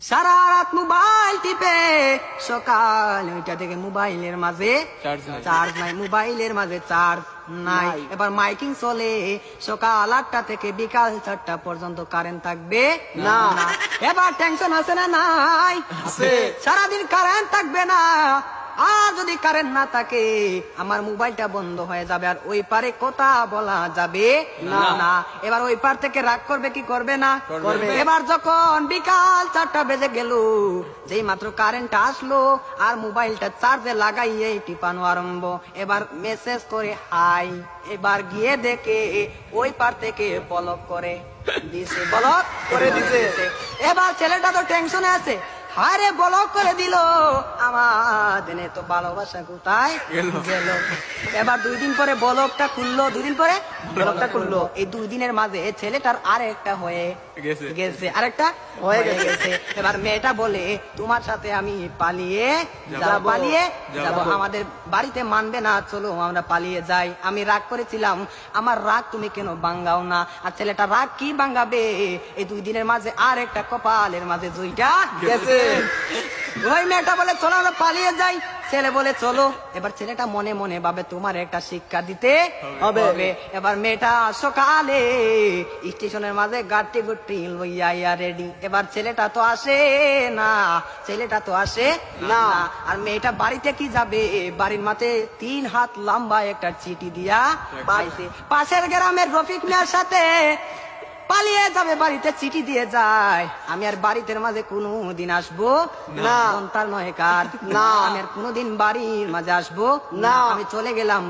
সারা রাত মোবাইল টিপে সকাল 9টা থেকে মোবাইলের মাঝে চার্জ নাই, মোবাইলের মাঝে চার্জ নাই। এবার মাইকিং চলে সকাল 8টা থেকে বিকাল 4টা পর্যন্ত কারেন্ট থাকবে না। এবার টেনশন আছে না? নাই, সারাদিন কারেন্ট থাকবে না। আর যদি কারেন্ট না থাকে আমার মোবাইলটা বন্ধ হয়ে যাবে, আর ওই পারে কথা বলা যাবে না। এবার ওই পার থেকে রাগ করবে কি করবে না? করবে। এবার যখন বিকাল 4টা বেজে গেল, যেই মাত্র কারেন্ট আসলো আর মোবাইলটা চার্জে লাগাইয়ে টিপানো আরম্ভ। এবার মেসেজ করে হাই, এবার গিয়ে দেখে ওই পার থেকে ব্লক করে দিছে, ব্লক করে দিছে। এবার ছেলেটা তো টেনশনে আছে, আরে ব্লক করে দিল, আমার দিনে তো ভালোবাসা কোথায় গেল। এবার 2 দিন পরে ব্লকটা খুললো, 2 দিন পরে ব্লকটা খুললো। এই 2 দিনের মাঝে ছেলেটার আরেকটা হয়ে গেছে, আরেকটা হয়ে গেছে। এবার মেয়েটা বলে তোমার সাথে আমি পালিয়ে যাব, আমাদের বাড়িতে মানবে না, চলো আমরা পালিয়ে যাই। আমি রাগ করেছিলাম, আমার রাগ তুমি কেন ভাঙ্গাও না? আর ছেলেটা রাগ কি ভাঙ্গাবে? এই 2 দিনের মাঝে আরেকটা কপালের মাঝে জুইটা গেছে। ওই মেয়েটা বলে চলো আমরা পালিয়ে যাই, ছেলে বলে চলো। এবার ছেলেটা মনে মনে ভাবে তোমার একটা শিক্ষা দিতে হবে। এবার মেয়েটা সকালে স্টেশনের মাঝে গাড়ি গুটি লইয়া রেডি। এবার ছেলেটা তো আসে না, আর মেয়েটা বাড়িতে কি যাবে? বাড়ির মাঝে 3 হাত লম্বা একটা চিঠি দিয়া পাইছে। পাশের গ্রামের রফিক মিয়ার সাথে পালিয়ে যাবে, বাড়িতে চিঠি দিয়ে যায়। আমি আর বাড়িতে মাঝে কোনোদিন আসবো না, তার নয় কার না, আমি আর কোনোদিন বাড়ির মাঝে আসবো না। আমি চলে গেলাম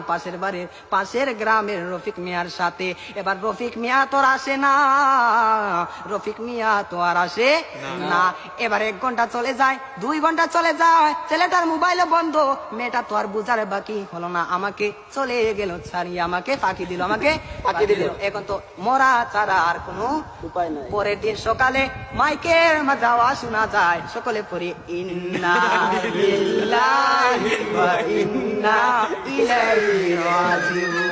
পাশের গ্রামের রফিক মিয়ার সাথে। এবার রফিক মিয়া তো আর আসে না, না। এবার 1 ঘন্টা চলে যায়, 2 ঘন্টা চলে যায়, ছেলেটার মোবাইলে বন্ধ। মেয়েটা তো আর বুঝার বাকি হলো না, আমাকে চলে গেল ছাড়িয়ে, আমাকে ফাঁকি দিল। এখন তো মরা ছাড়া আর কোনো উপায় নাই। পরের দিন সকালে মাইকের মাঝে আওয়াজ শোনা যায়, সকলে পড়ি ইন্না লিল্লাহি ওয়া ইন্না ইলাইহি রাজিউন।